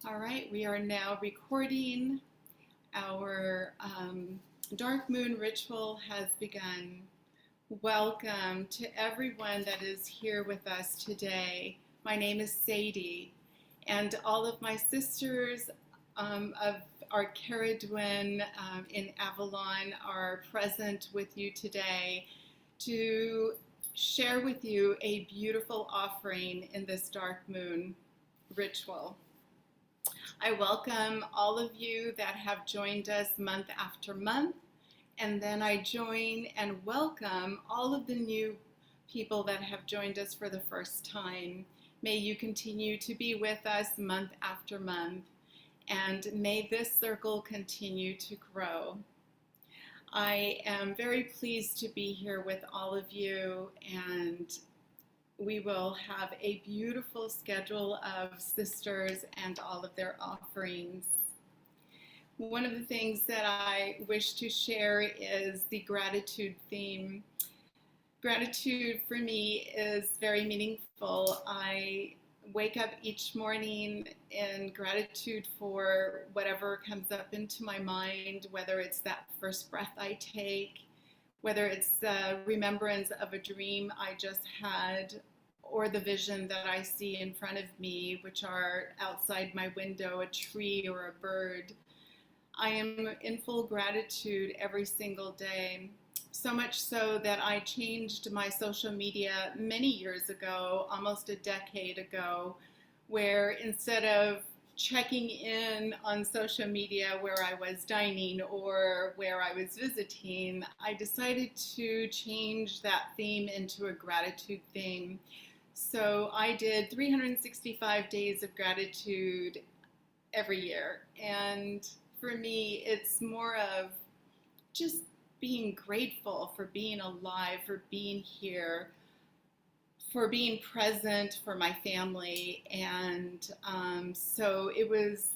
All right, we are now recording. Our dark moon ritual has begun. Welcome to everyone that is here with us today. My name is Sadie, and all of my sisters of our Cerridwen in Avalon are present with you today to share with you a beautiful offering in this dark moon ritual. I welcome all of you that have joined us month after month, and then I join and welcome all of the new people that have joined us for the first time. May you continue to be with us month after month, and may this circle continue to grow. I am very pleased to be here with all of you, and we will have a beautiful schedule of sisters and all of their offerings. One of the things that I wish to share is the gratitude theme. Gratitude for me is very meaningful. I wake up each morning in gratitude for whatever comes up into my mind, whether it's that first breath I take, whether it's the remembrance of a dream I just had, or the vision that I see in front of me, which are outside my window, a tree or a bird. I am in full gratitude every single day. So much so that I changed my social media many years ago, almost a decade ago, where instead of checking in on social media where I was dining or where I was visiting, I decided to change that theme into a gratitude theme. So I did 365 days of gratitude every year. And for me, it's more of just being grateful for being alive, for being here, for being present for my family. And so it was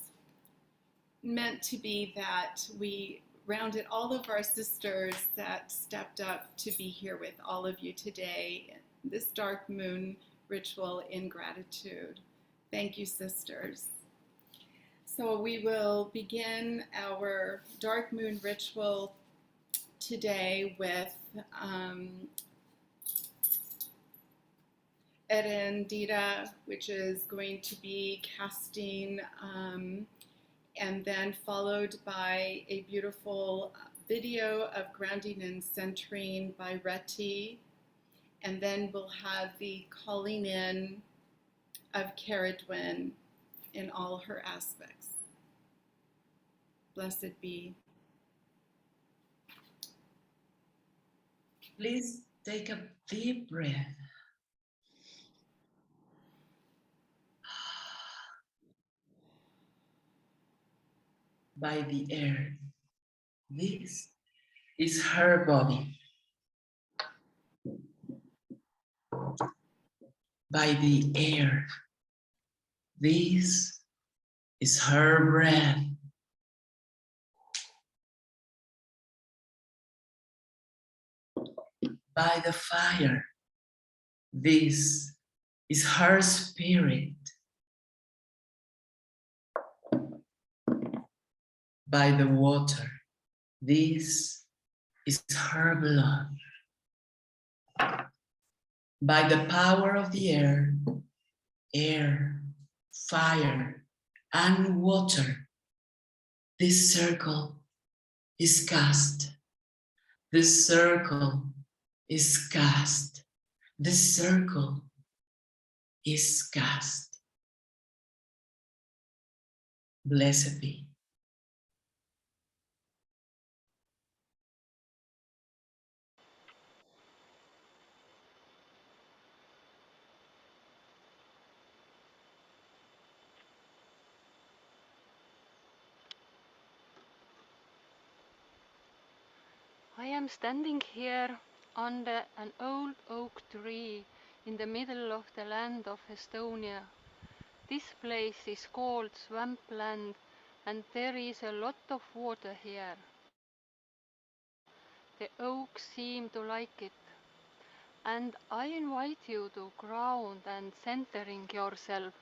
meant to be that we rounded all of our sisters that stepped up to be here with all of you today, this dark moon ritual in gratitude. Thank you, sisters. So we will begin our dark moon ritual today with Erendira, which is going to be casting, and then followed by a beautiful video of grounding and centering by Reti. And then we'll have the calling in of Cerridwen in all her aspects. Blessed be. Please take a deep breath. By the air. This is her body. By the air. This is her breath. By the fire. This is her spirit. By the water. This is her blood. By the power of the air, fire, and water, this circle is cast. This circle is cast. This circle is cast. Blessed be. I am standing here under an old oak tree in the middle of the land of Estonia. This place is called Swampland, and there is a lot of water here. The oaks seem to like it, and I invite you to ground and centering yourself.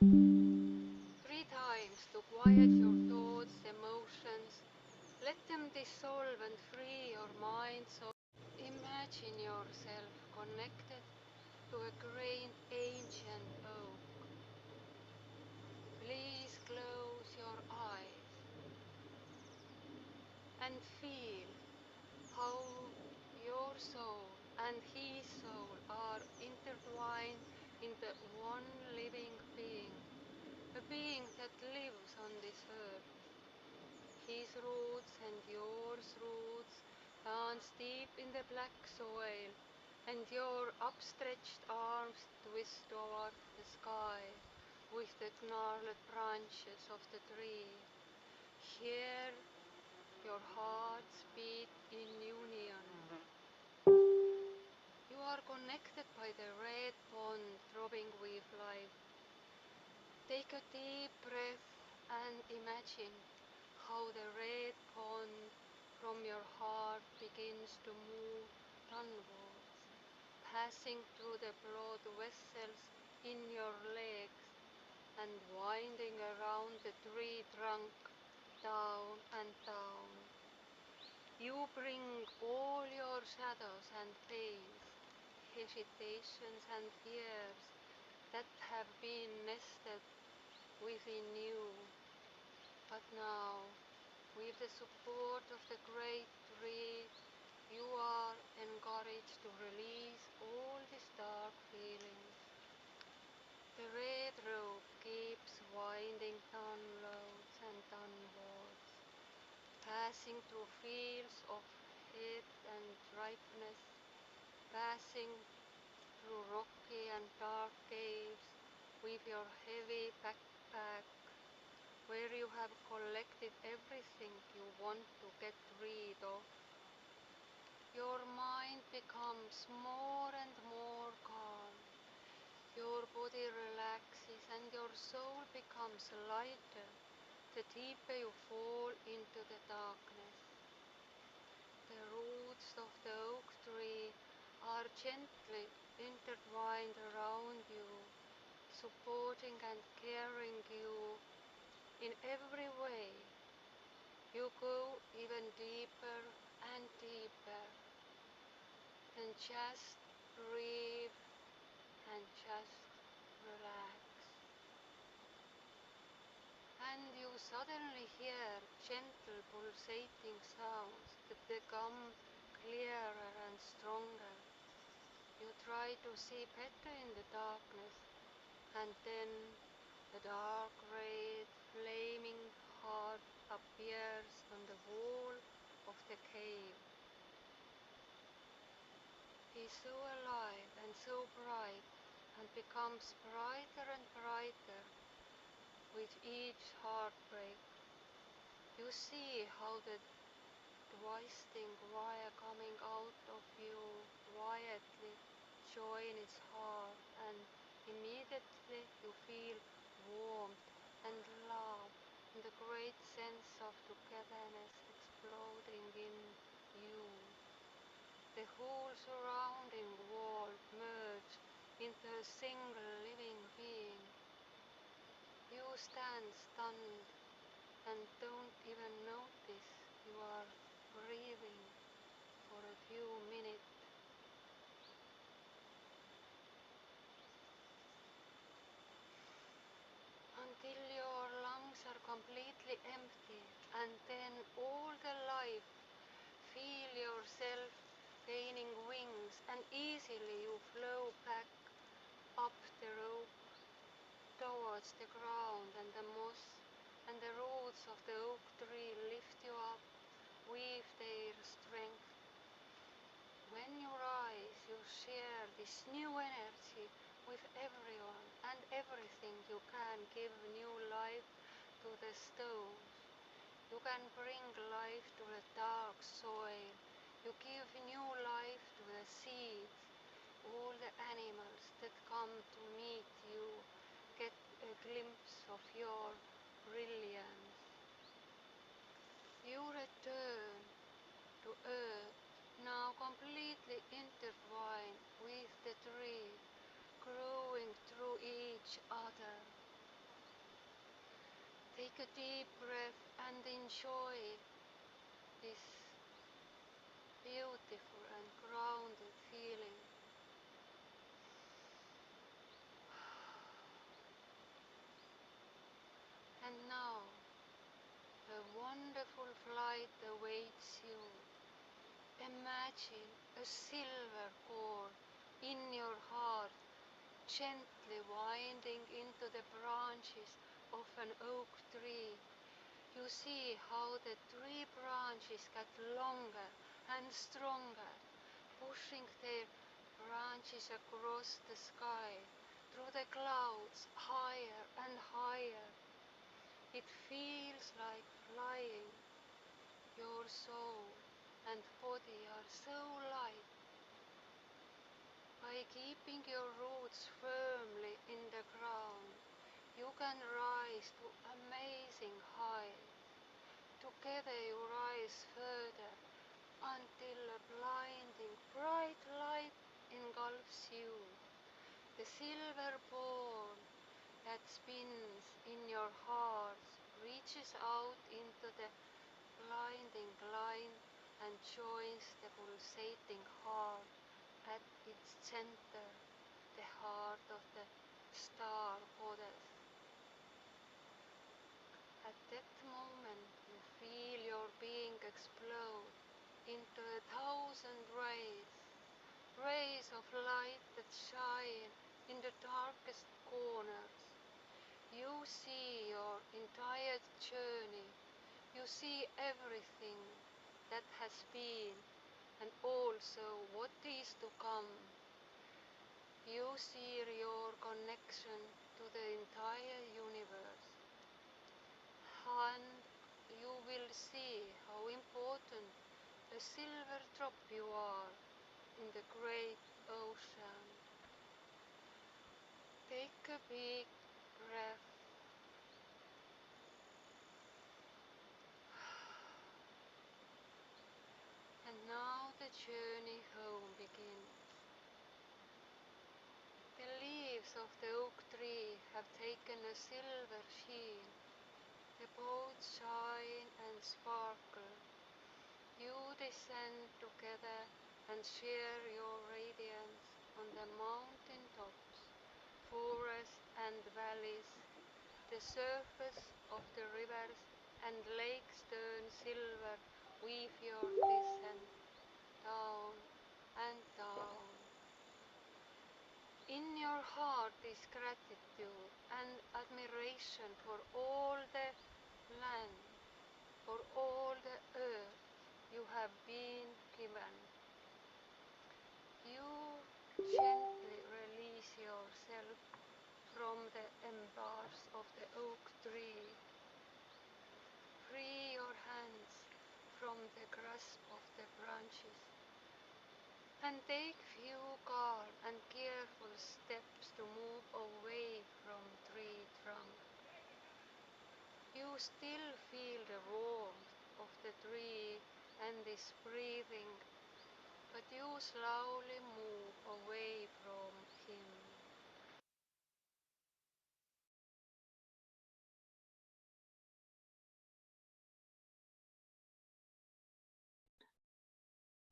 3 times to quiet your thoughts, emotions. Let them dissolve and free your mind. So imagine yourself connected to a great ancient oak. Please close your eyes and feel how your soul and his soul are intertwined into one living being, a being that lives on this earth. His roots and yours roots dance deep in the black soil, and your upstretched arms twist toward the sky with the gnarled branches of the tree. Here your hearts beat in union. You are connected by the red bond throbbing with life. Take a deep breath and imagine how the red bond from your heart begins to move downwards, passing through the blood vessels in your legs and winding around the tree trunk, down and down. You bring all your shadows and pains, hesitations and fears that have been nested within you. But now, with the support of the great tree, you are encouraged to release all these dark feelings. The red rope keeps winding downwards and downwards, passing through fields of heat and ripeness, passing through rocky and dark caves with your heavy backpack, where you have collected everything you want to get rid of. Your mind becomes more and more calm. Your body relaxes and your soul becomes lighter the deeper you fall into the darkness. The roots of the oak tree are gently intertwined around you, supporting and carrying you in every way. You go even deeper and deeper, then just breathe and just relax. And you suddenly hear gentle pulsating sounds that become clearer and stronger. You try to see better in the darkness, and then a dark red flaming heart appears on the wall of the cave. He is so alive and so bright, and becomes brighter and brighter with each heartbreak. You see how the twisting wire coming out of you quietly join its heart, and immediately you feel warmth and love and the great sense of togetherness exploding in you. The whole surrounding world merged into a single living being. You stand stunned and don't even notice you are breathing for a few minutes. Until your lungs are completely empty, and then all the life. Feel yourself gaining wings, and easily you flow back up the rope towards the ground, and the moss and the roots of the oak tree lift you up with their strength. When you rise, you share this new energy with everyone and everything. You can give new life to the stones. You can bring life to the dark soil. You give new life to the seeds. All the animals that come to meet you get a glimpse of your brilliance. You return to earth, now completely intertwined with the tree, growing through each other. Take a deep breath and enjoy this beautiful and grounded feeling. And now, a wonderful flight awaits you. Imagine a silver cord in your heart, gently winding into the branches of an oak tree. You see how the tree branches get longer and stronger, pushing their branches across the sky, through the clouds, higher and higher. It feels like flying. Your soul and body are so light. By keeping your roots firmly in the ground, you can rise to amazing heights. Together you rise further until a blinding bright light engulfs you. The silver ball that spins in your heart reaches out into the blinding line and joins the pulsating heart at its center, the heart of the star goddess. At that moment, you feel your being explode into 1,000 rays, rays of light that shine in the darkest corners. You see your entire journey. You see everything that has been and also what is to come. You see your connection to the entire universe. And you will see how important a silver drop you are in the great ocean. Take a big breath. And now the journey home begins. The leaves of the oak tree have taken a silver sheen. The boats shine and sparkle. You descend together and share your radiance on the mountain tops, forests and valleys. The surface of the rivers and lakes turn silver with your descent, down and down. In your heart is gratitude and admiration for all the land, for all the earth you have been given. You gently release yourself from the embers of the oak tree. Free your hands from the grasp of the branches and take few calm and careful steps to move away from tree trunk. You still feel the warmth of the tree and this breathing, but you slowly move away from him.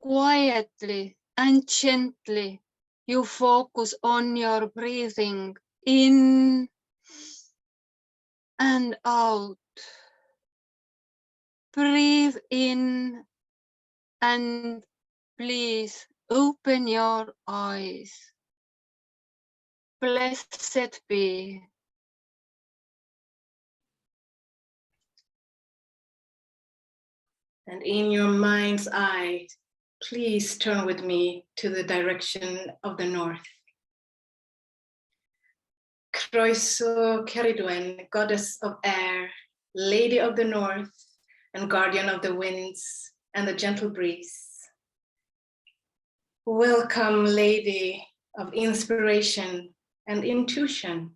Quietly and gently, you focus on your breathing in and out. Breathe in and please open your eyes. Blessed be. And in your mind's eye, please turn with me to the direction of the north. Sisters of Cerridwen, goddess of air, lady of the north, and guardian of the winds and the gentle breeze. Welcome, lady of inspiration and intuition.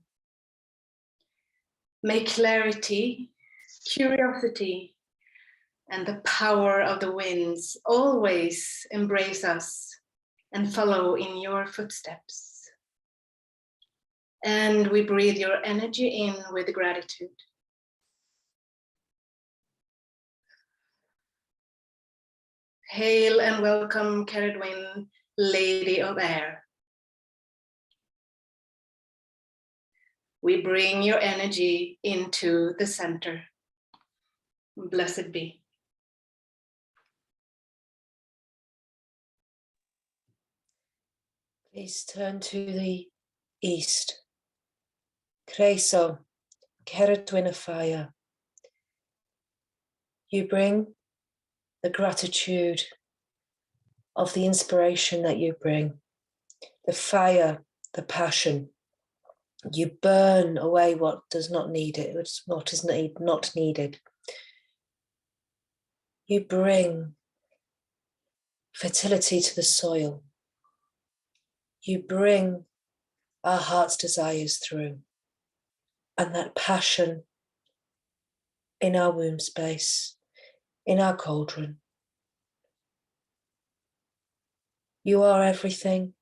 May clarity, curiosity, and the power of the winds always embrace us and follow in your footsteps. And we breathe your energy in with gratitude. Hail and welcome, Cerridwen, Lady of Air. We bring your energy into the center. Blessed be. Please turn to the east. Creso, Cerridwen of fire. You bring the gratitude of the inspiration that you bring, the fire, the passion. You burn away what does not need it, what is not needed. You bring fertility to the soil. You bring our heart's desires through, and that passion in our womb space, in our cauldron. You are everything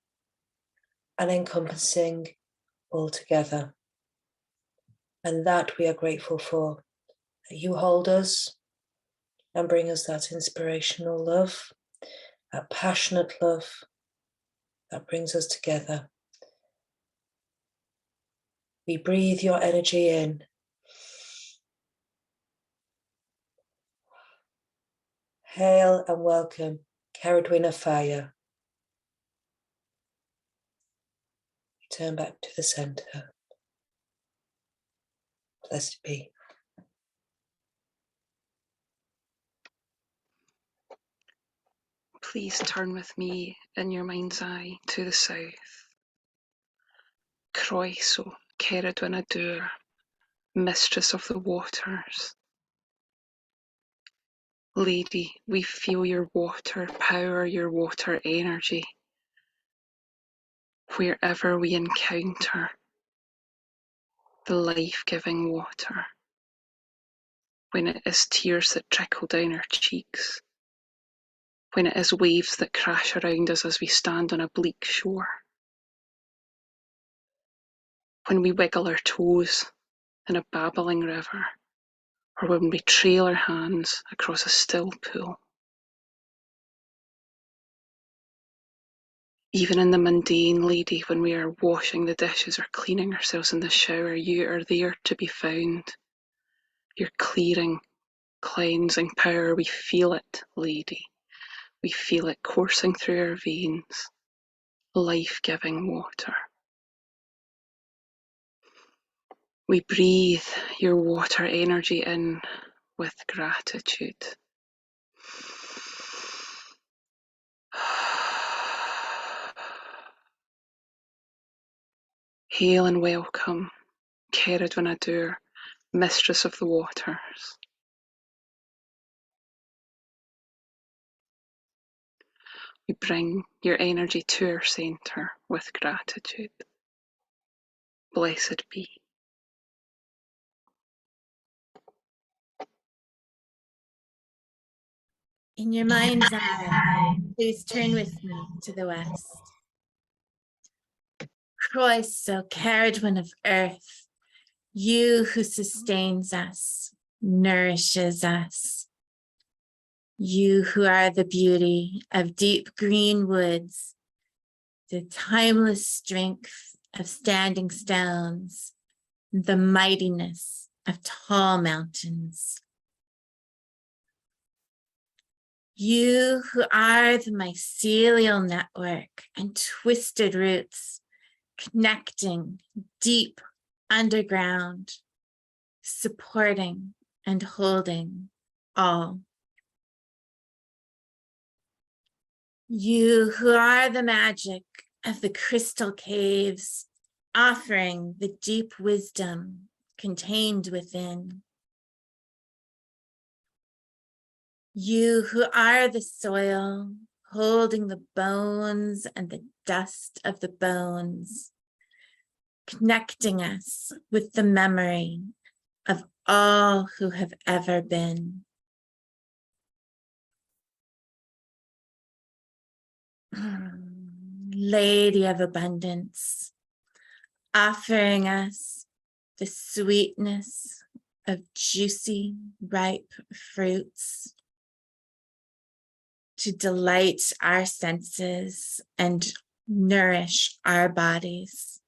and encompassing altogether. And that we are grateful for, that you hold us and bring us that inspirational love, that passionate love that brings us together. We breathe your energy in. Hail and welcome, Cerridwen of fire. Turn back to the center. Blessed be. Please turn with me in your mind's eye to the south. Croeso, Cerridwen Adur, Mistress of the Waters. Lady, we feel your water power, your water energy. Wherever we encounter the life-giving water, when it is tears that trickle down our cheeks, when it is waves that crash around us as we stand on a bleak shore, when we wiggle our toes in a babbling river, or when we trail our hands across a still pool. Even in the mundane, Lady, when we are washing the dishes or cleaning ourselves in the shower, you are there to be found. Your clearing, cleansing power, we feel it, Lady. We feel it coursing through our veins, life-giving water. We breathe your water energy in with gratitude. Hail and welcome, Cerridwen Adur, Mistress of the Waters. We bring your energy to our centre with gratitude. Blessed be. In your mind's eye, please turn with me to the west. Christ, O Cerridwen of earth, you who sustains us, nourishes us. You who are the beauty of deep green woods, the timeless strength of standing stones, the mightiness of tall mountains. You who are the mycelial network and twisted roots, connecting deep underground, supporting and holding all. You who are the magic of the crystal caves, offering the deep wisdom contained within. You who are the soil, holding the bones and the dust of the bones, connecting us with the memory of all who have ever been. Lady of abundance, offering us the sweetness of juicy, ripe fruits. to delight our senses and nourish our bodies.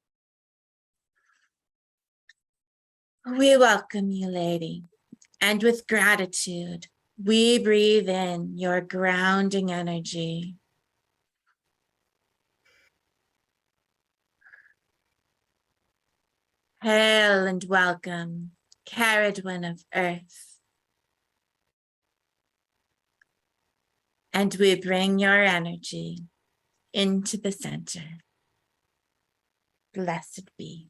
We welcome you, lady, and with gratitude, we breathe in your grounding energy. Hail and welcome, Cerridwen of Earth. And we bring your energy into the center. Blessed be.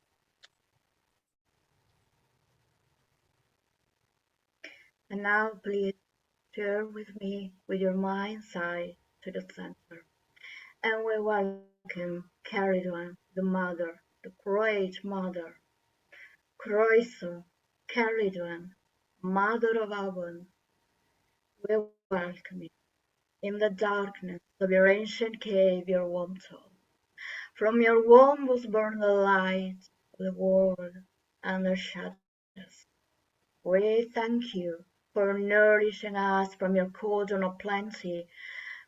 And now please share with me with your mind's eye to the center. And we welcome Cerridwen, the mother, the great mother. Croeso, Cerridwen, mother of Avon, we welcome you. In the darkness of your ancient cave, your womb told. From your womb was born the light of the world and the shadows. We thank you for nourishing us from your cauldron of plenty.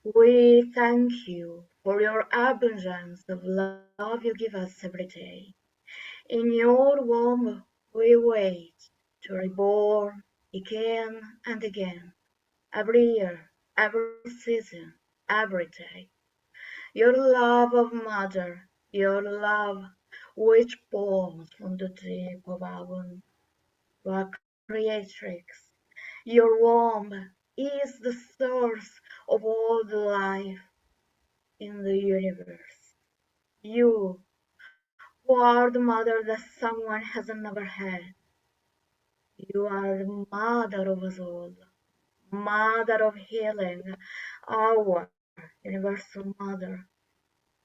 We thank you for your abundance of love you give us every day. In your womb we wait to be reborn again and again, every year, every season, every day. Your love of mother, your love which pours from the deep of our womb, our creatrix. Your womb is the source of all the life in the universe. You, who are the mother that someone has never had. You are the mother of us all, mother of healing, our universal mother.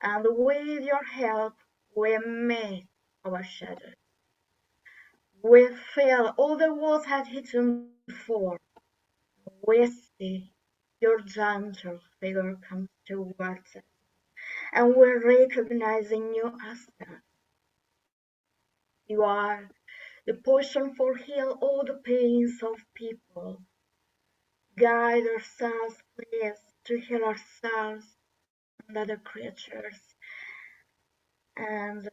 And with your help, we meet our shadows. We feel all the walls had hidden before. We see your gentle figure comes towards us, and we recognize in you Asta. You are the potion for heal all the pains of people. Guide ourselves, please, to heal ourselves and other creatures. And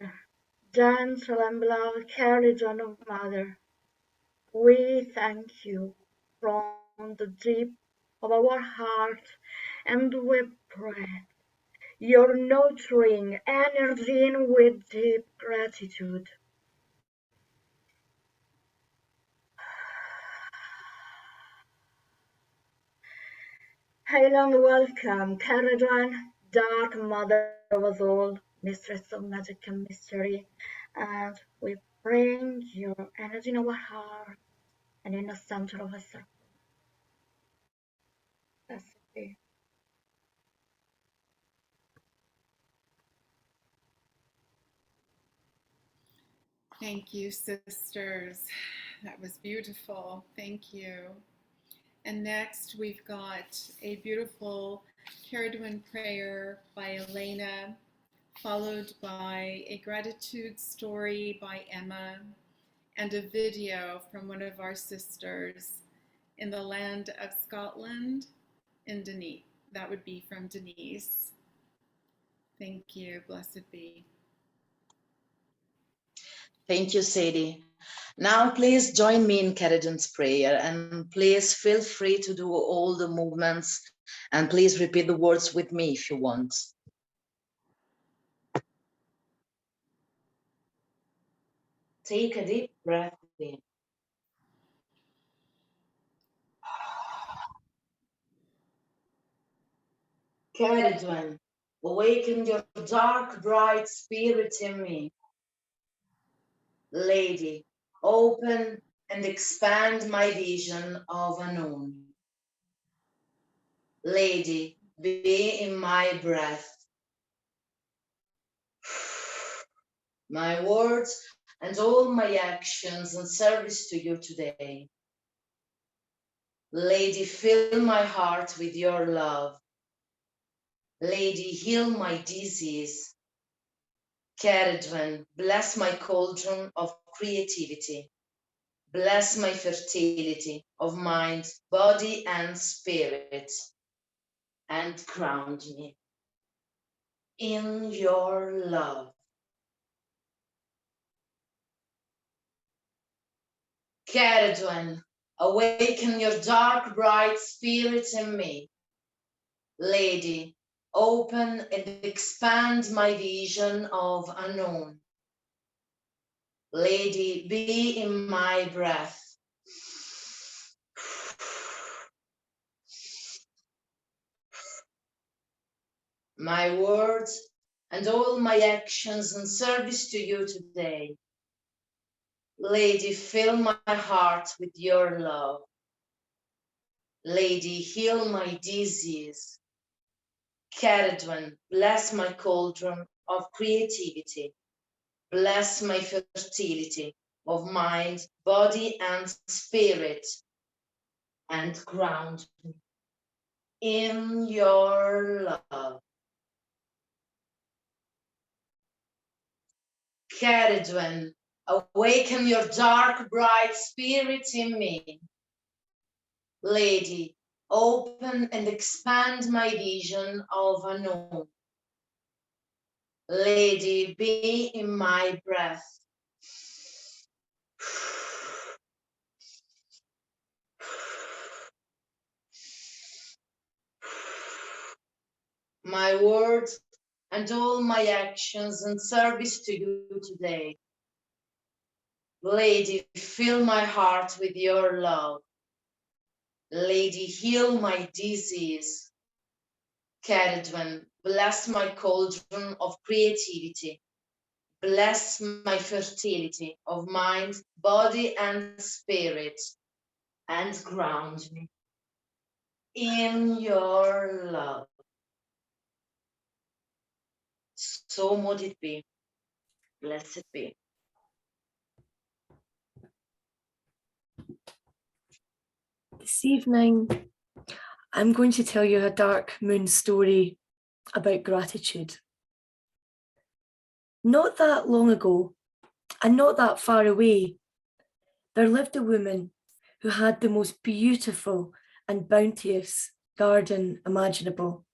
gentle and beloved Cerridwen of Mother, we thank you from the deep of our heart, and we pray your nurturing energy in with deep gratitude. Hail and welcome, Cerridwen, dark mother of us all, mistress of magic and mystery, and we bring your energy in our heart and in the center of our circle. Blessed be. Thank you, sisters. That was beautiful. Thank you. And next, we've got a beautiful Cerridwen prayer by Elena, followed by a gratitude story by Emma, and a video from one of our sisters in the land of Scotland, in Denise. That would be from Denise. Thank you. Blessed be. Thank you, Sadie. Now, please join me in Cerridwen's prayer, and please feel free to do all the movements, and please repeat the words with me if you want. Take a deep breath in. Cerridwen, awaken your dark, bright spirit in me. Lady, open and expand my vision of unknown. Lady, be in my breath, my words and all my actions in service to you today. Lady, fill my heart with your love. Lady, heal my disease. Cerridwen, bless my cauldron of creativity. Bless my fertility of mind, body, and spirit. and ground me in your love. Cerridwen, awaken your dark, bright spirit in me. Lady, open and expand my vision of unknown. Lady, be in my breath. My words and all my actions in service to you today. Lady, fill my heart with your love. Lady, heal my disease. Cerridwen, bless my cauldron of creativity. Bless my fertility of mind, body, and spirit, and ground me in your love. Cerridwen, awaken your dark, bright spirit in me. Lady, open and expand my vision of unknown. Lady, be in my breath. My words and all my actions in service to you today. Lady, fill my heart with your love. Lady, heal my disease. Cerridwen, bless my cauldron of creativity. Bless my fertility of mind, body, and spirit, and ground me in your love. So mote it be. Blessed be. This evening, I'm going to tell you a dark moon story about gratitude. Not that long ago, and not that far away, there lived a woman who had the most beautiful and bounteous garden imaginable.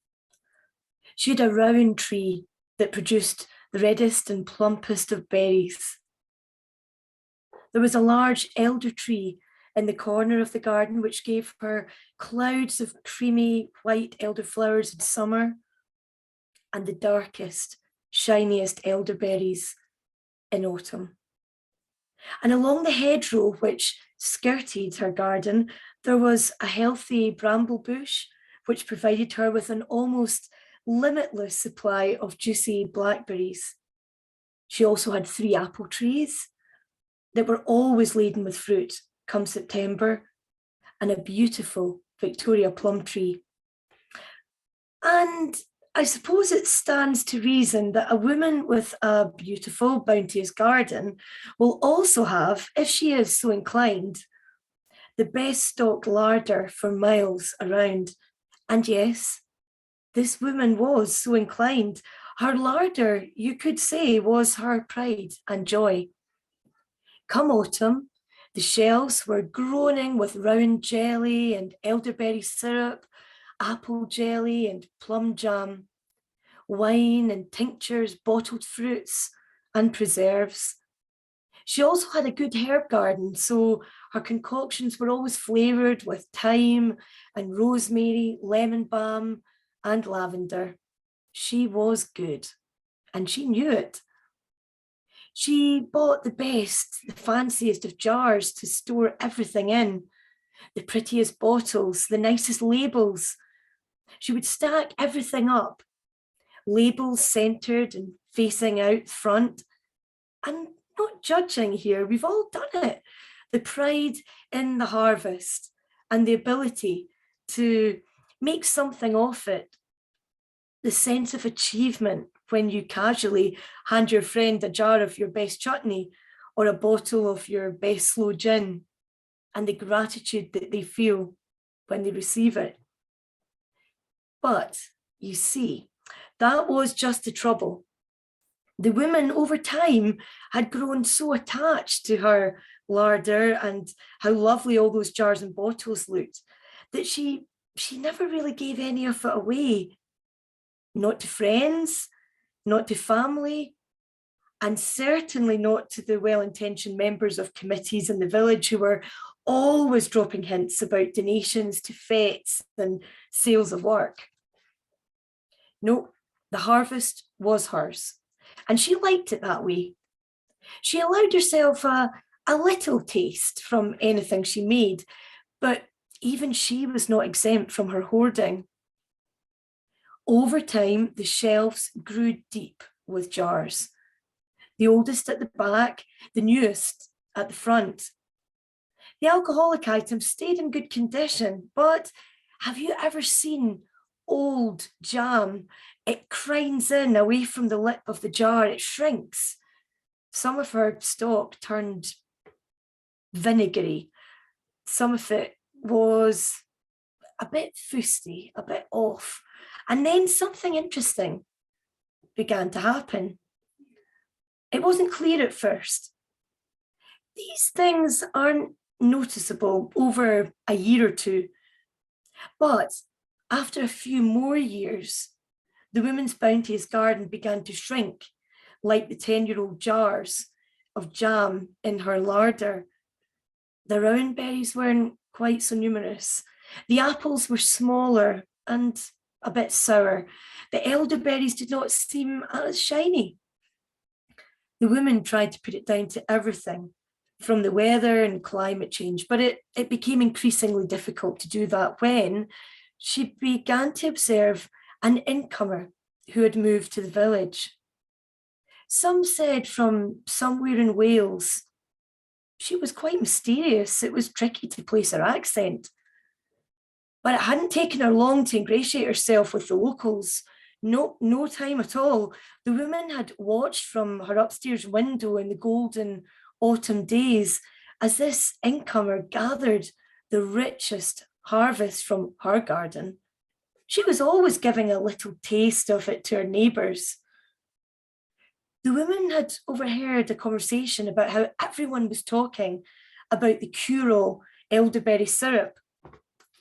She had a rowan tree that produced the reddest and plumpest of berries. There was a large elder tree in the corner of the garden, which gave her clouds of creamy white elderflowers in summer and the darkest, shiniest elderberries in autumn. And along the hedgerow which skirted her garden, there was a healthy bramble bush, which provided her with an almost limitless supply of juicy blackberries. She also had 3 apple trees that were always laden with fruit come September, and a beautiful Victoria plum tree. And I suppose it stands to reason that a woman with a beautiful, bounteous garden will also have, if she is so inclined, the best stocked larder for miles around. And yes, this woman was so inclined. Her larder, you could say, was her pride and joy. Come autumn, the shelves were groaning with rowan jelly and elderberry syrup, apple jelly and plum jam, wine and tinctures, bottled fruits and preserves. She also had a good herb garden, so her concoctions were always flavoured with thyme and rosemary, lemon balm and lavender. She was good, and she knew it. She bought the best, the fanciest of jars to store everything in, the prettiest bottles, the nicest labels. She would stack everything up, labels centred and facing out front. And not judging here, we've all done it. The pride in the harvest and the ability to make something of it. The sense of achievement when you casually hand your friend a jar of your best chutney or a bottle of your best sloe gin, and the gratitude that they feel when they receive it. But you see, that was just the trouble. The woman over time had grown so attached to her larder and how lovely all those jars and bottles looked that she she never really gave any of it away. Not to friends, not to family, and certainly not to the well-intentioned members of committees in the village who were always dropping hints about donations to fetes and sales of work. No, the harvest was hers, and she liked it that way. She allowed herself a little taste from anything she made, but even she was not exempt from her hoarding. Over time, the shelves grew deep with jars. The oldest at the back, the newest at the front. The alcoholic items stayed in good condition, but have you ever seen old jam? It grinds in away from the lip of the jar, it shrinks. Some of her stock turned vinegary. Some of it was a bit fusty, a bit off. And then something interesting began to happen. It wasn't clear at first. These things aren't noticeable over a year or two, but after a few more years, the women's bounteous garden began to shrink, like the 10-year-old jars of jam in her larder. The rowan berries weren't quite so numerous. The apples were smaller and a bit sour. The elderberries did not seem as shiny. The women tried to put it down to everything, from the weather and climate change, but it became increasingly difficult to do that when she began to observe an incomer who had moved to the village. Some said from somewhere in Wales. She was quite mysterious. It was tricky to place her accent. But it hadn't taken her long to ingratiate herself with the locals. No time at all. The woman had watched from her upstairs window in the golden autumn days as this incomer gathered the richest harvest from her garden. She was always giving a little taste of it to her neighbours. The woman had overheard a conversation about how everyone was talking about the cure-all elderberry syrup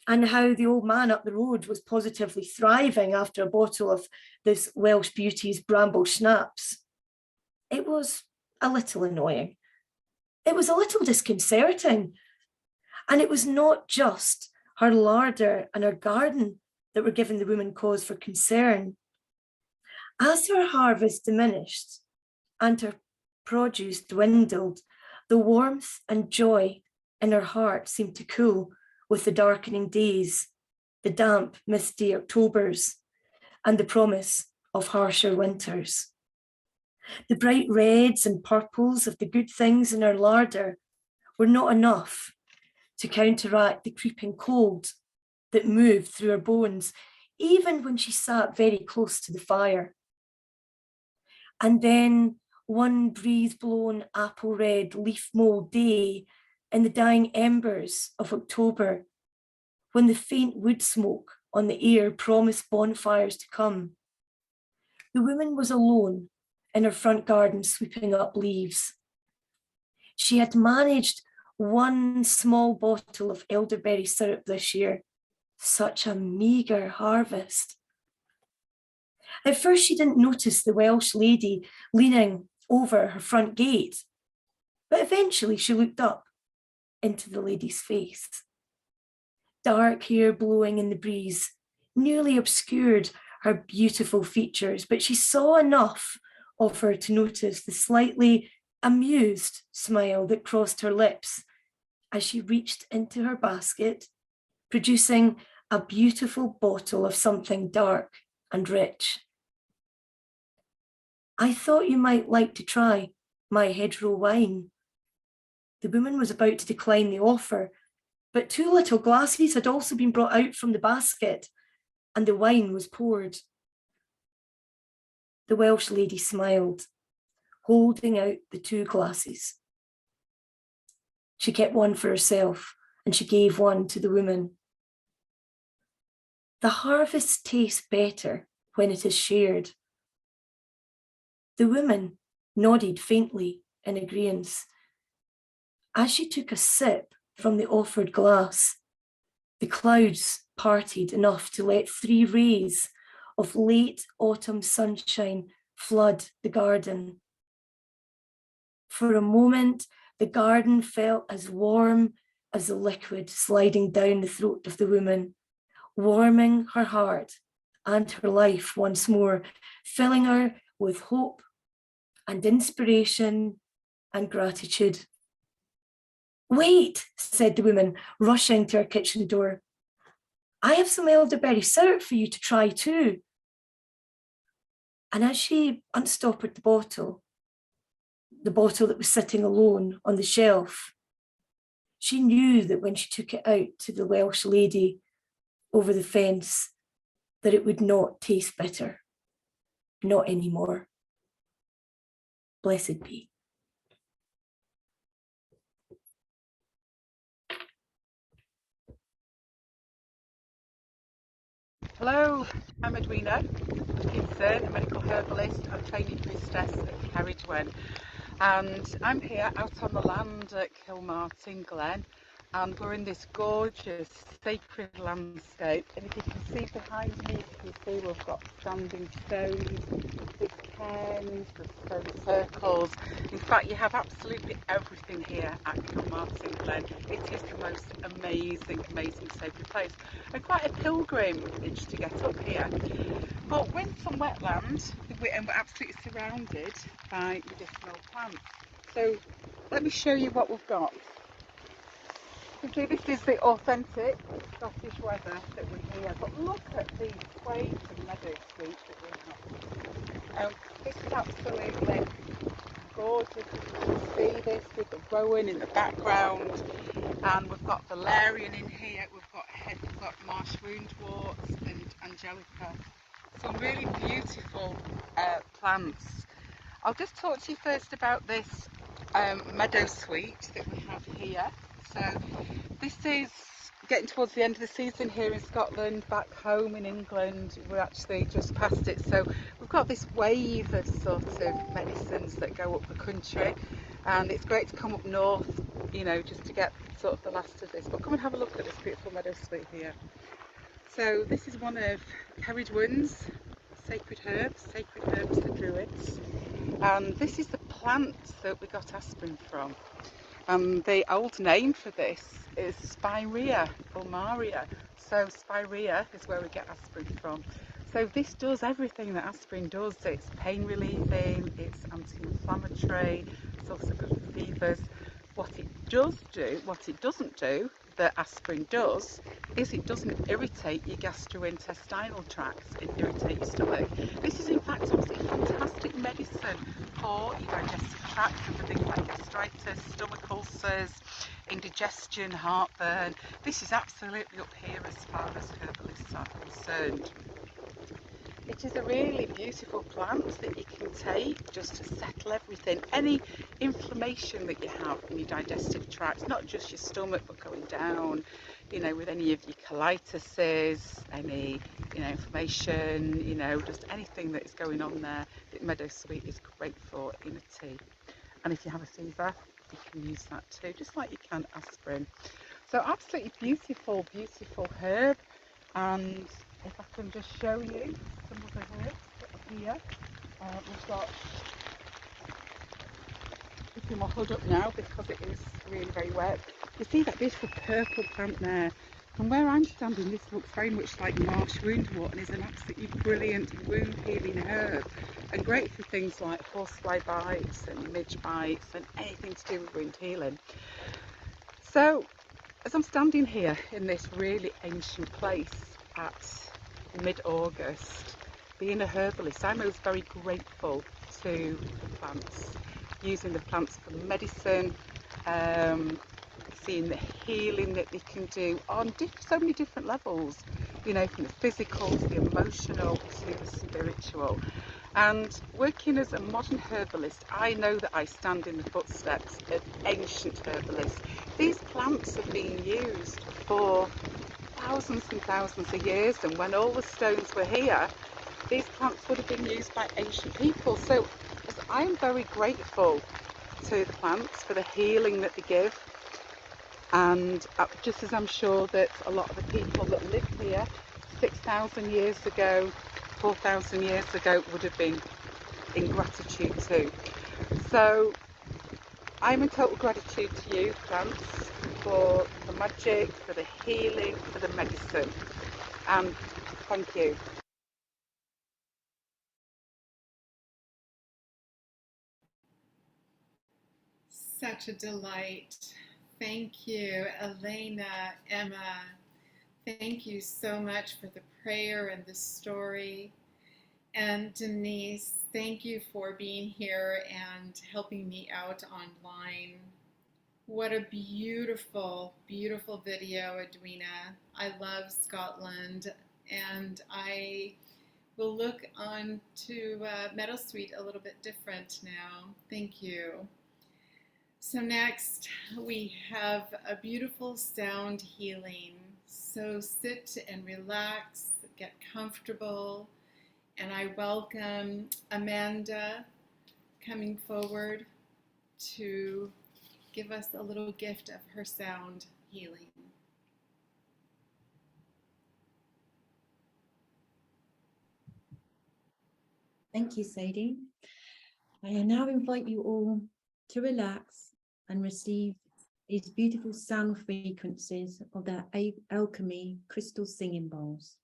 and how the old man up the road was positively thriving after a bottle of this Welsh beauty's bramble schnapps. It was a little annoying. It was a little disconcerting. And it was not just her larder and her garden that were giving the woman cause for concern. As her harvest diminished and her produce dwindled, the warmth and joy in her heart seemed to cool with the darkening days, the damp, misty Octobers, and the promise of harsher winters. The bright reds and purples of the good things in her larder were not enough to counteract the creeping cold that moved through her bones, even when she sat very close to the fire. And then one breeze-blown apple-red leaf mould day in the dying embers of October, when the faint wood smoke on the air promised bonfires to come. The woman was alone in her front garden sweeping up leaves. She had managed one small bottle of elderberry syrup this year. Such a meagre harvest. At first, she didn't notice the Welsh lady leaning over her front gate, but eventually she looked up into the lady's face. Dark hair blowing in the breeze nearly obscured her beautiful features, but she saw enough of her to notice the slightly amused smile that crossed her lips as she reached into her basket, producing a beautiful bottle of something dark and rich. I thought you might like to try my hedgerow wine. The woman was about to decline the offer, but 2 little glasses had also been brought out from the basket, and the wine was poured. The Welsh lady smiled, holding out the 2 glasses. She kept one for herself, and she gave one to the woman. The harvest tastes better when it is shared. The woman nodded faintly in agreement. As she took a sip from the offered glass, The clouds parted enough to let 3 rays of late autumn sunshine flood the garden. For a moment, the garden felt as warm as the liquid sliding down the throat of the woman, warming her heart and her life once more, filling her with hope and inspiration and gratitude. "Wait," said the woman, rushing to her kitchen door. "I have some elderberry syrup for you to try too." And as she unstoppered the bottle that was sitting alone on the shelf, she knew that when she took it out to the Welsh lady over the fence, that it would not taste bitter, not anymore. Blessed be. Hello, I'm Edwina Gibson, a medical herbalist and training priestess at Cerridwen, and I'm here out on the land at Kilmartin Glen, and we're in this gorgeous sacred landscape. And if you can see behind me, you can see we've got standing stones, big cairns, there's stone circles. In fact, you have absolutely everything here at Kilmartin Glen. It is the most amazing sacred place, and quite a pilgrimage to get up here. But we're in some wetland, and we're absolutely surrounded by medicinal plants. So let me show you what we've got. Okay, this is the authentic Scottish weather that we're here, but look at these quays and meadow sweet that we have. This is absolutely gorgeous. You can see this with the Rowan in the background, and we've got valerian in here, we've got marsh woundworts and angelica. Some really beautiful plants. I'll just talk to you first about this meadow sweet that we have here. So this is getting towards the end of the season here in Scotland. Back home in England, we're actually just past it. So we've got this wave of sort of medicines that go up the country, and it's great to come up north, you know, just to get sort of the last of this. But come and have a look at this beautiful meadow sweet here. So this is one of Cerridwen's sacred herbs for druids, and this is the plant that we got aspirin from. The old name for this is Spirea or Maria. So Spirea is where we get aspirin from. So this does everything that aspirin does. It's pain relieving, it's anti-inflammatory, it's also good for fevers. What it doesn't do, that aspirin does, is it doesn't irritate your gastrointestinal tracts and irritate your stomach. This is in fact obviously fantastic medicine for your digestive tract and for things like gastritis, stomach ulcers, indigestion, heartburn. This is absolutely up here as far as herbalists are concerned. It is a really beautiful plant that you can take just to settle everything. Any inflammation that you have in your digestive tract, not just your stomach but going down, you know, with any of your colitises, any, you know, inflammation, you know, just anything that is going on there, that meadow sweet is great for in a tea. And if you have a fever, you can use that too, just like you can aspirin. So absolutely beautiful herb. And if I can just show you some of the herbs here. We've got, keeping my hood up now because it is really very wet. You see that beautiful purple plant there? From where I'm standing, this looks very much like marsh woundwort and is an absolutely brilliant wound healing herb, and great for things like horsefly bites and midge bites and anything to do with wound healing. So as I'm standing here in this really ancient place at mid-August, being a herbalist, I'm always very grateful to the plants, using the plants for medicine, seeing the healing that they can do on so many different levels, you know, from the physical to the emotional to the spiritual. And working as a modern herbalist, I know that I stand in the footsteps of ancient herbalists. These plants have been used for thousands and thousands of years, and when all the stones were here, these plants would have been used by ancient people. So I am very grateful to the plants for the healing that they give. And just as I'm sure that a lot of the people that live here 6,000 years ago, 4,000 years ago would have been in gratitude too. So I'm in total gratitude to you, plants, for the magic, for the healing, for the medicine. And thank you. Such a delight. Thank you, Elena, Emma. Thank you so much for the prayer and the story. And Denise, thank you for being here and helping me out online. What a beautiful, beautiful video, Edwina. I love Scotland, and I will look on to Meadowsweet a little bit different now. Thank you. So next we have a beautiful sound healing. So sit and relax, get comfortable, and I welcome Amanda coming forward to give us a little gift of her sound healing. Thank you, Sadie. I now invite you all to relax and receive these beautiful sound frequencies of the alchemy crystal singing bowls.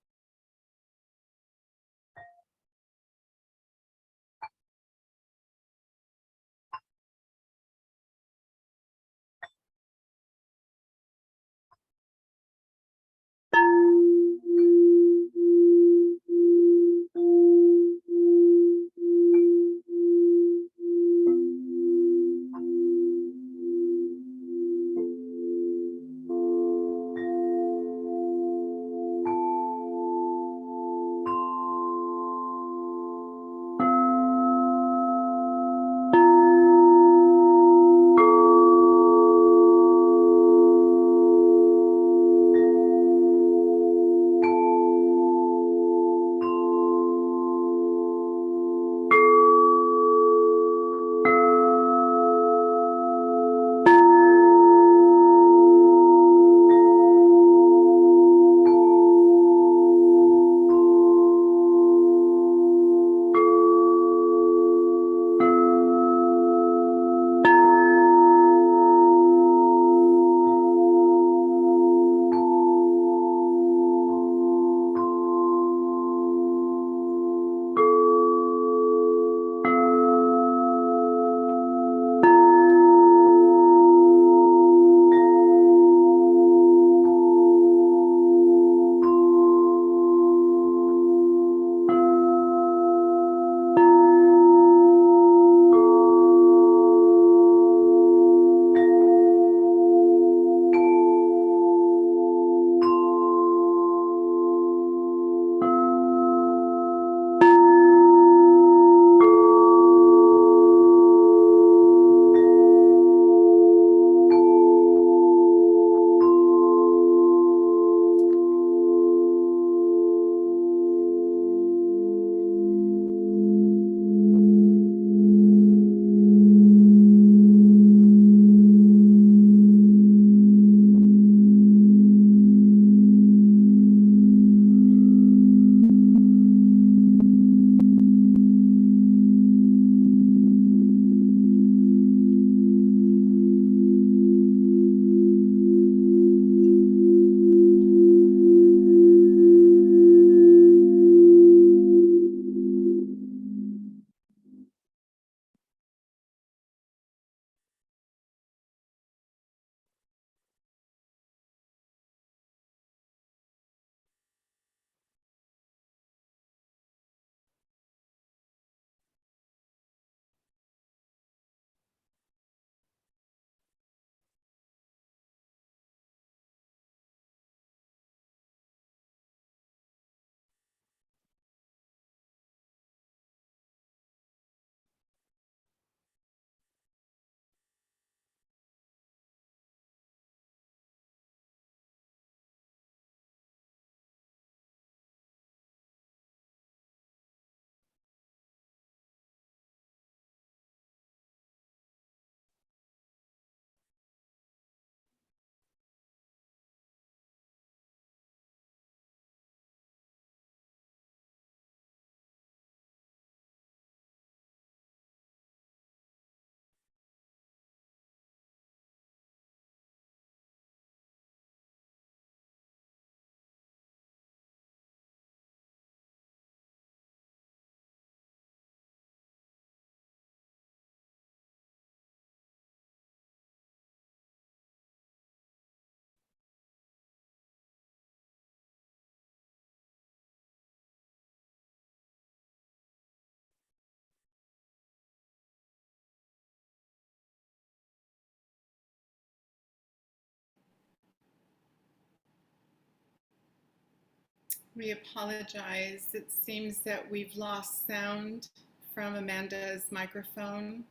We apologize. It seems that we've lost sound from Amanda's microphone.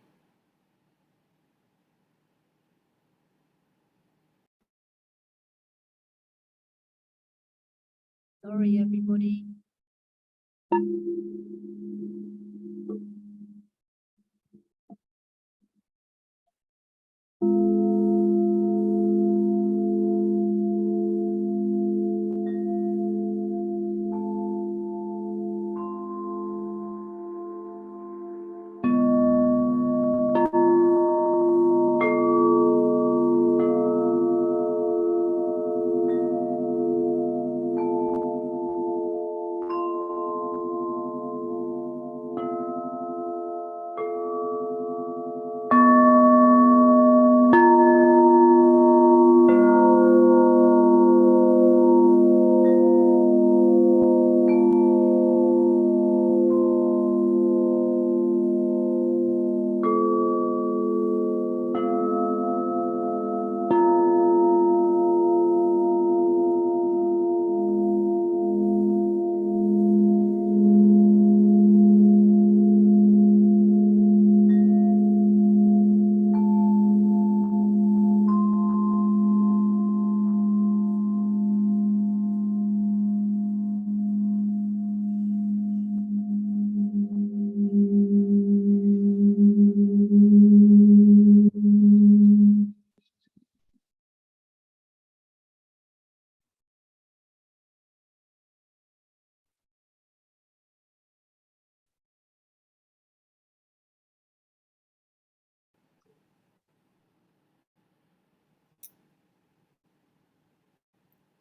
Sorry, everybody.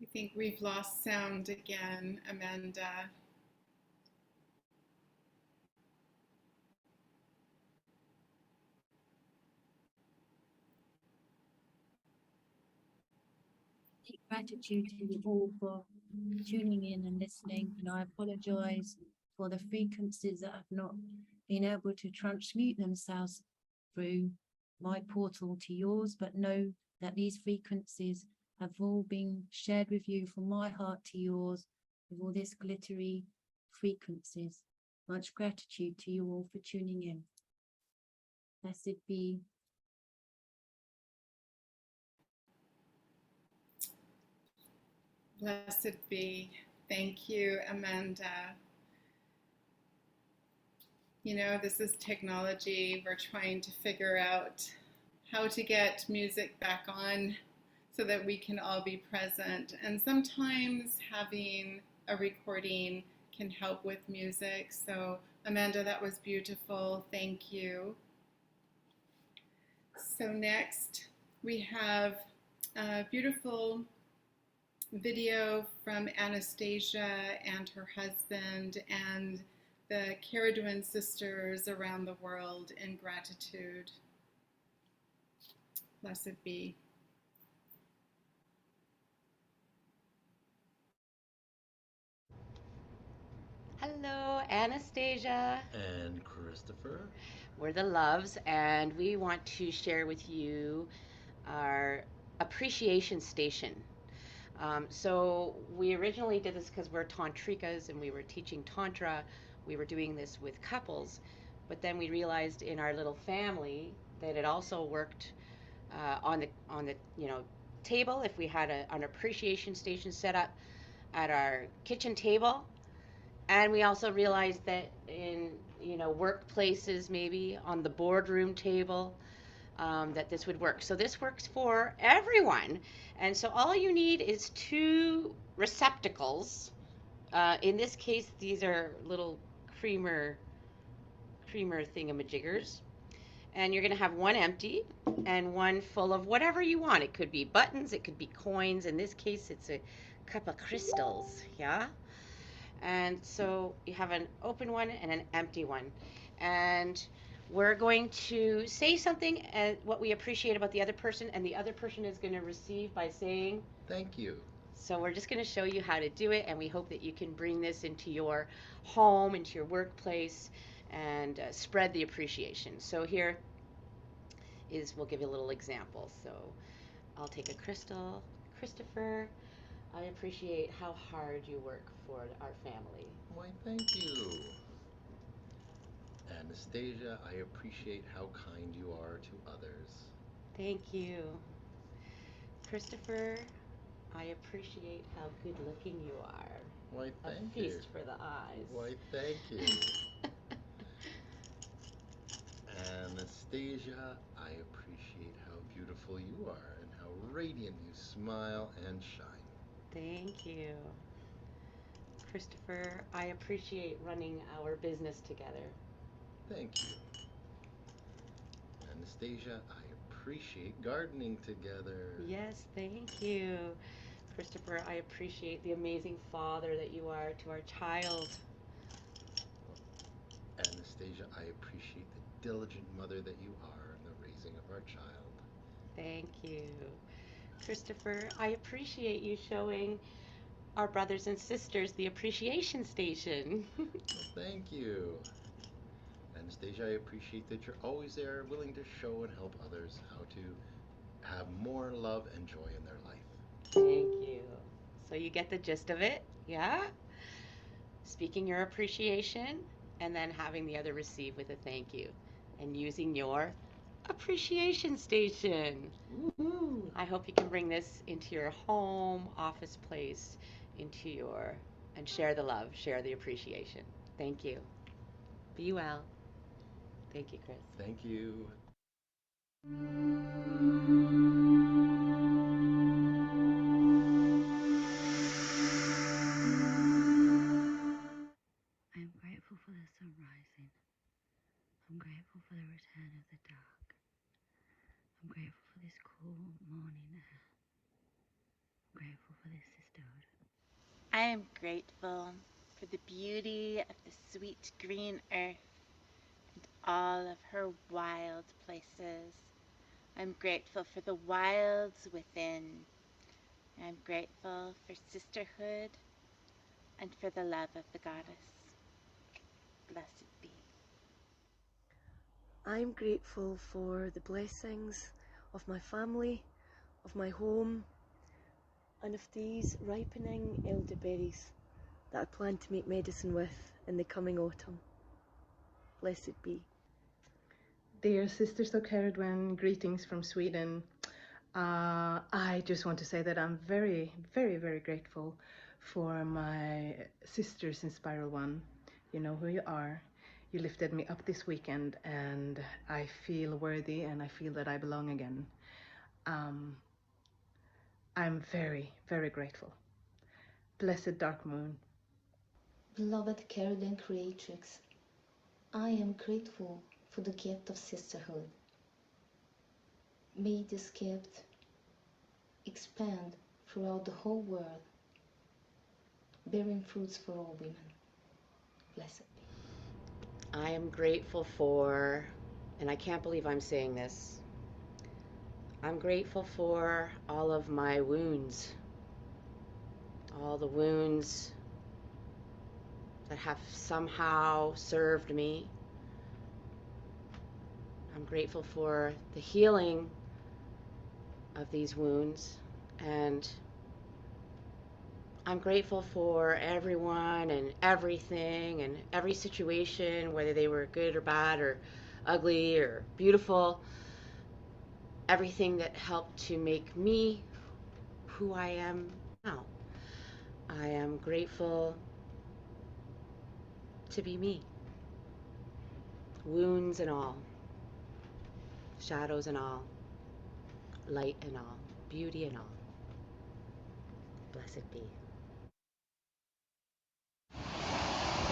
I think we've lost sound again, Amanda. Deep gratitude to you all for tuning in and listening, and I apologize for the frequencies that have not been able to transmute themselves through my portal to yours, but know that these frequencies have all been shared with you from my heart to yours with all these glittery frequencies. Much gratitude to you all for tuning in. Blessed be. Blessed be. Thank you, Amanda. You know, this is technology. We're trying to figure out how to get music back on so that we can all be present. And sometimes having a recording can help with music. So, Amanda, that was beautiful. Thank you. So next, we have a beautiful video from Anastasia and her husband and the Cerridwen sisters around the world in gratitude. Blessed be. Hello, Anastasia. And Christopher. We're the Loves, and we want to share with you our appreciation station. So we originally did this because we're tantrikas and we were teaching tantra. We were doing this with couples, but then we realized in our little family that it also worked on the table if we had an appreciation station set up at our kitchen table. And we also realized that in workplaces, maybe on the boardroom table, that this would work. So this works for everyone. And so all you need is two receptacles. In this case, these are little creamer thingamajiggers. And you're going to have one empty and one full of whatever you want. It could be buttons, it could be coins. In this case, it's a cup of crystals. Yeah. And so you have an open one and an empty one. And we're going to say something what we appreciate about the other person, and the other person is going to receive by saying, thank you. So we're just going to show you how to do it, and we hope that you can bring this into your home, into your workplace, and spread the appreciation. So here we'll give you a little example. So I'll take a crystal. Christopher, I appreciate how hard you work for our family. Why, thank you. Anastasia, I appreciate how kind you are to others. Thank you. Christopher, I appreciate how good looking you are. Why, A thank you. feast for the eyes. Why, thank you. Anastasia, I appreciate how beautiful you are and how radiant you smile and shine. Thank you. Christopher, I appreciate running our business together. Thank you. Anastasia, I appreciate gardening together. Yes, thank you. Christopher, I appreciate the amazing father that you are to our child. Anastasia, I appreciate the diligent mother that you are in the raising of our child. Thank you. Christopher, I appreciate you showing our brothers and sisters the appreciation station. Well, thank you. Anastasia, I appreciate that you're always there, willing to show and help others how to have more love and joy in their life. Thank you. So you get the gist of it, yeah? Speaking your appreciation and then having the other receive with a thank you and using your appreciation station. Woo-hoo. I hope you can bring this into your home, office place, and share the love, share the appreciation. Thank you. Be well. Thank you, Chris. Thank you. I'm grateful for the sun rising. I'm grateful for the return of the dark. I'm grateful for this cool morning air. I'm grateful for this sisterhood. I am grateful for the beauty of the sweet green earth and all of her wild places. I'm grateful for the wilds within. I'm grateful for sisterhood and for the love of the goddess. Blessed be. I'm grateful for the blessings of my family, of my home, and of these ripening elderberries that I plan to make medicine with in the coming autumn. Blessed be. Dear Sisters of Cerridwen, greetings from Sweden. I just want to say that I'm very, very, very grateful for my sisters in Spiral One. You know who you are. You lifted me up this weekend, and I feel worthy, and I feel that I belong again. I'm very, very grateful. Blessed dark moon. Beloved Cerridwen Creatrix, I am grateful for the gift of sisterhood. May this gift expand throughout the whole world, bearing fruits for all women. Blessed be. I am grateful for, and I can't believe I'm saying this, I'm grateful for all of my wounds, all the wounds that have somehow served me. I'm grateful for the healing of these wounds, and I'm grateful for everyone and everything and every situation, whether they were good or bad or ugly or beautiful, everything that helped to make me who I am now. I am grateful to be me, wounds and all, shadows and all, light and all, beauty and all. Blessed be.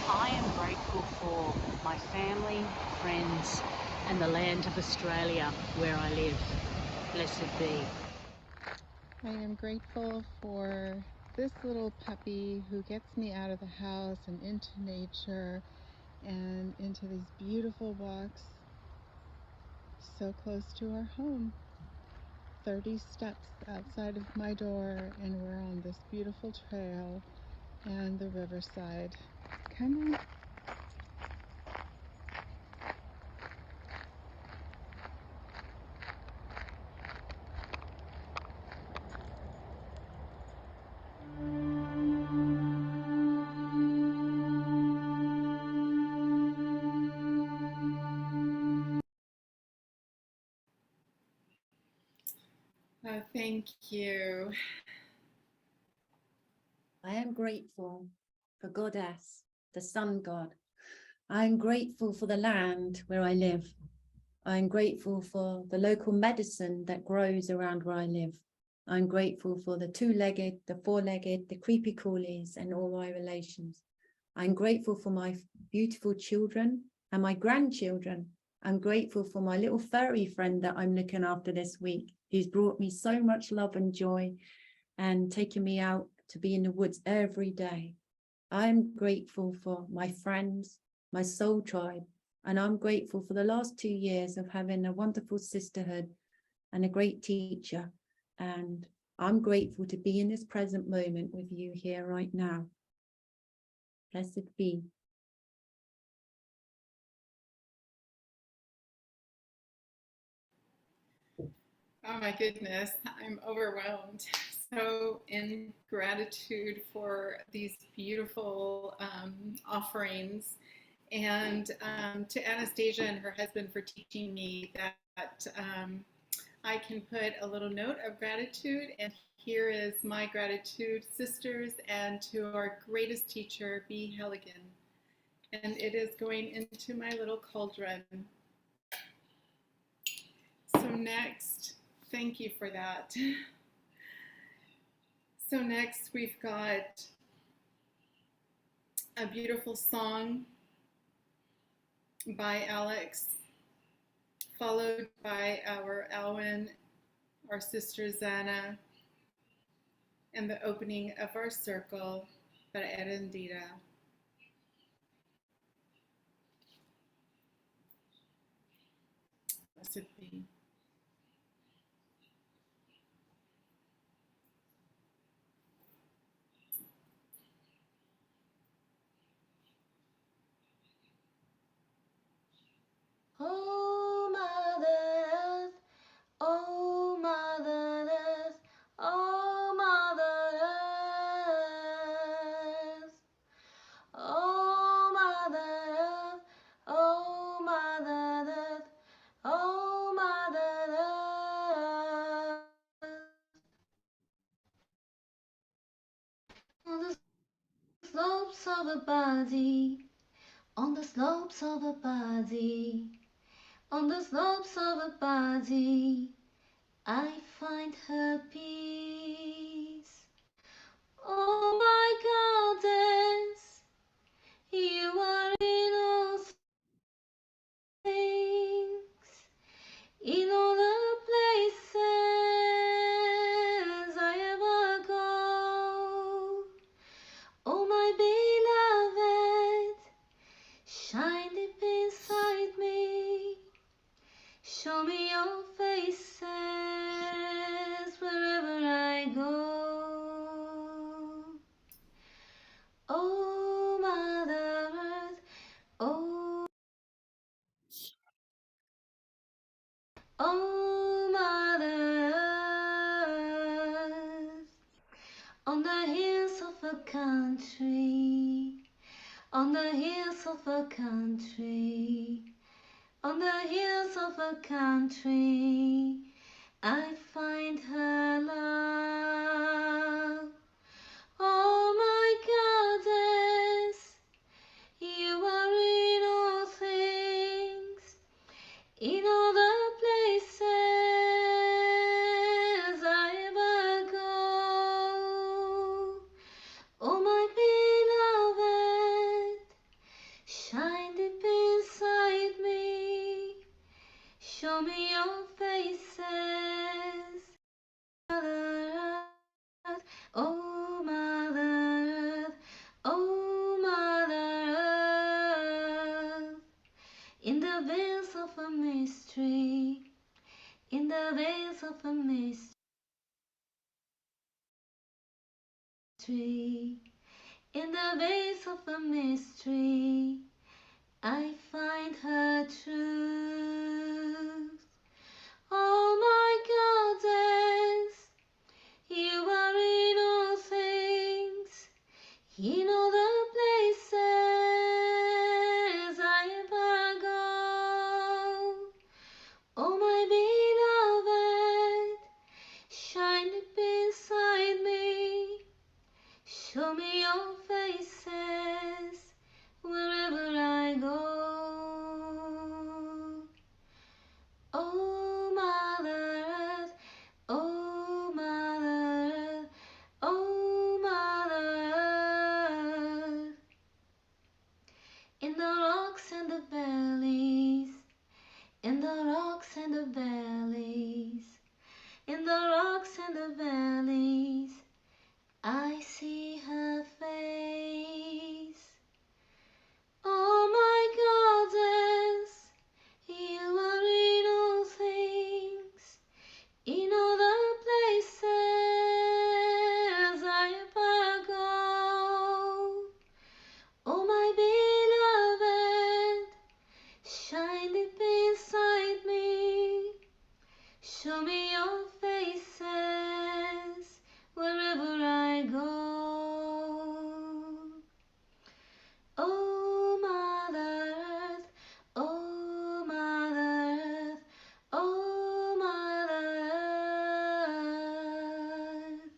I am grateful for my family, friends, and the land of Australia where I live. Blessed be. I am grateful for this little puppy who gets me out of the house and into nature and into these beautiful walks so close to our home. 30 steps outside of my door and we're on this beautiful trail and the riverside. Come on. Thank you. I am grateful for Goddess, the sun god. I am grateful for the land where I live. I am grateful for the local medicine that grows around where I live. I'm grateful for the two-legged, the four-legged, the creepy crawlies, and all my relations. I'm grateful for my beautiful children and my grandchildren. I'm grateful for my little furry friend that I'm looking after this week, who's brought me so much love and joy and taken me out to be in the woods every day. I'm grateful for my friends, my soul tribe, and I'm grateful for the last 2 years of having a wonderful sisterhood and a great teacher. And I'm grateful to be in this present moment with you here right now. Blessed be. Oh my goodness, I'm overwhelmed. So in gratitude for these beautiful offerings, and to Anastasia and her husband for teaching me that I can put a little note of gratitude. And here is my gratitude, sisters, and to our greatest teacher, B. Halligan. And it is going into my little cauldron. So next, thank you for that. So next we've got a beautiful song by Alex, followed by our Alwyn, our sister Zana, and the opening of our circle by Erendira. Blessed be. Oh, Mother Earth, oh, Mother Earth, oh, Mother Earth. Oh, Mother Earth, oh, Mother Earth, oh, Mother Earth. On the slopes of a body, on the slopes of a body, on the slopes of a body, I find her peace. Oh, my goddess, you are in all things, in all the places I ever go. Oh, my beloved, shine deep inside me. Show me your faces wherever I go. Oh, Mother Earth, oh, oh, Mother Earth. On the hills of a country, on the hills of a country, on the hills of a country, I find her love. Oh, my goddess, you are in all things, in all the places I ever go. Oh, my beloved, shine deep inside me. Show me your faces. Mother Earth, oh, Mother Earth, oh, Mother Earth. In the veils of a mystery, in the veils of a mystery, in the veils of a mystery, I find her truth. Oh, my goddess, you are in all things, in all the places I ever go. Oh, my beloved, shine Show me your faces wherever I go. Oh, Mother Earth, oh, Mother Earth, oh, Mother Earth. In the rocks and the valleys, in the rocks and the valleys, in the rocks and the valleys, I see her face. Oh my goddess, you are in all things, in all the places I ever go. Oh my beloved, shine deep inside me. Show me your faces wherever I go. Oh, Mother Earth, oh, Mother Earth, oh, Mother Earth.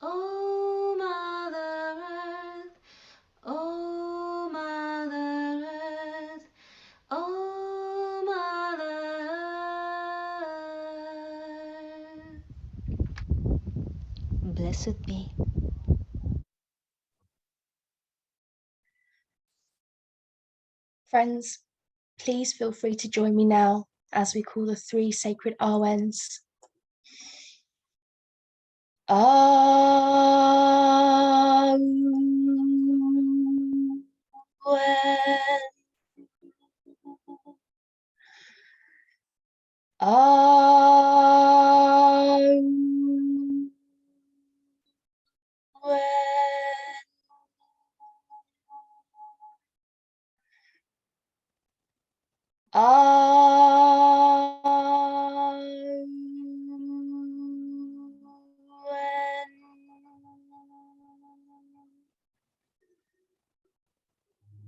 Oh, Mother Earth, oh, Mother Earth, oh, Mother Earth. Blessed be. Friends, please feel free to join me now as we call the three sacred Rowens. Awen. Awen.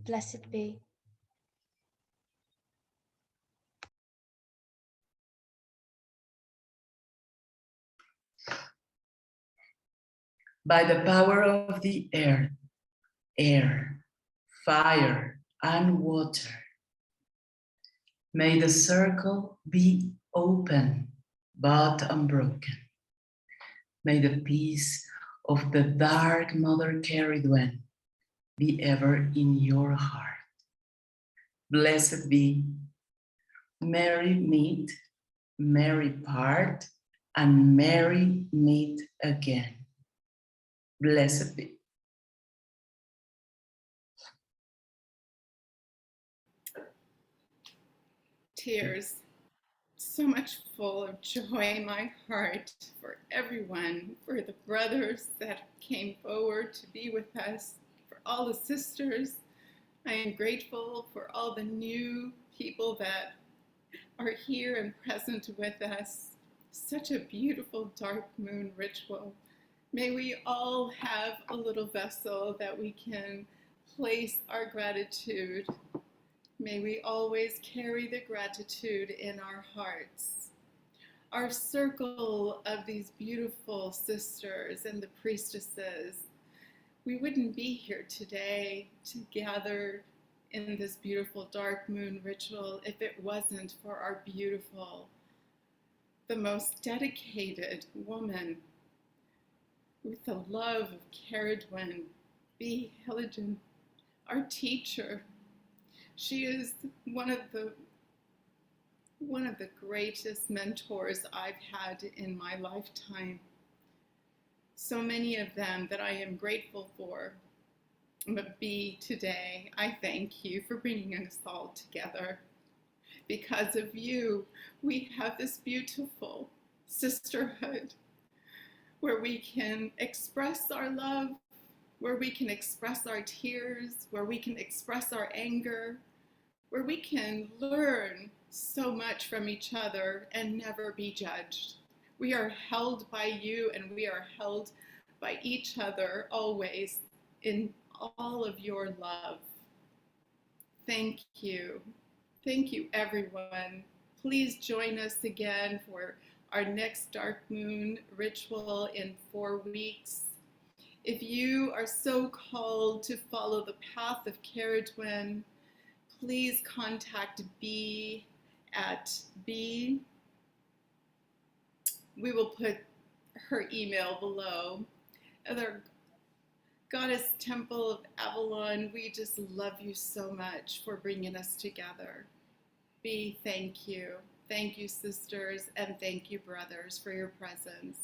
Blessed be. By the power of the earth, air, fire, and water, may the circle be open but unbroken. May the peace of the dark Mother Cerridwen be ever in your heart. Blessed be, Mary meet, Mary part, and Mary meet again. Blessed be. Tears, so much full of joy in my heart for everyone, for the brothers that came forward to be with us, for all the sisters. I am grateful for all the new people that are here and present with us. Such a beautiful dark moon ritual. May we all have a little vessel that we can place our gratitude. May we always carry the gratitude in our hearts. Our circle of these beautiful sisters and the priestesses, we wouldn't be here today to gather in this beautiful dark moon ritual if it wasn't for our beautiful, the most dedicated woman with the love of Cerridwen, B. Hilligan, our teacher. She is one of the greatest mentors I've had in my lifetime. So many of them that I am grateful for. But B, today, I thank you for bringing us all together. Because of you, we have this beautiful sisterhood where we can express our love, where we can express our tears, where we can express our anger, where we can learn so much from each other and never be judged. We are held by you and we are held by each other always in all of your love. Thank you. Thank you, everyone. Please join us again for our next dark moon ritual in 4 weeks. If you are so called to follow the path of Cerridwen, please contact B at B. We will put her email below. Other Goddess Temple of Avalon, we just love you so much for bringing us together. B, thank you. Thank you, sisters, and thank you, brothers, for your presence.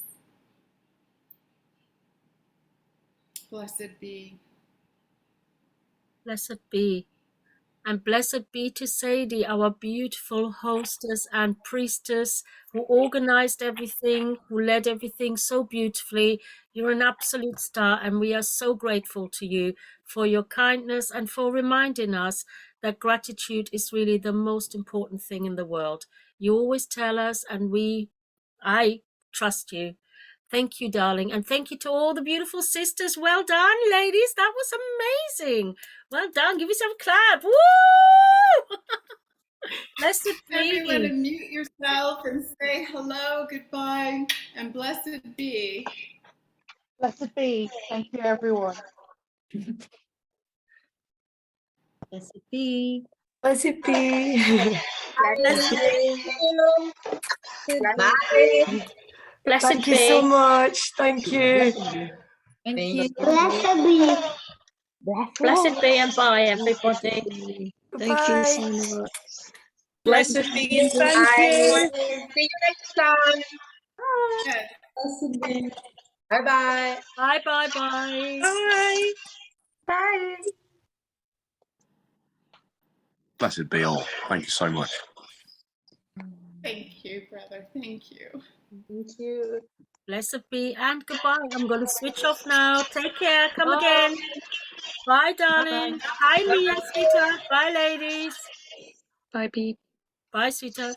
Blessed be. Blessed be. And blessed be to Sadie, our beautiful hostess and priestess, who organized everything, who led everything so beautifully. You're an absolute star, and we are so grateful to you for your kindness and for reminding us that gratitude is really the most important thing in the world. You always tell us, and I trust you. Thank you, darling. And thank you to all the beautiful sisters. Well done, ladies. That was amazing. Well done. Give yourself a clap. Woo! Blessed Everyone, be. unmute yourself and say hello, goodbye, and blessed be. Blessed be. Thank you, everyone. Blessed be. Blessed be. Blessed be. Bye. Blessed Thank you be. so much. Thank you. Thank you. Blessed be. Blessed be and bye, everybody. Thank you Bye. so much. Blessed be and thank you. See you next time. Yes. Blessed be. Bye bye. Bye, bye, bye. Bye. Bye. Blessed be all. Thank you so much. Thank you, brother. Thank you. Thank you. Blessed be and goodbye. I'm going to switch off now. Take care. Come again. Bye, darling. Hi, Leah, sweetheart. Bye, ladies. Bye, Bee. Bye, sweetheart.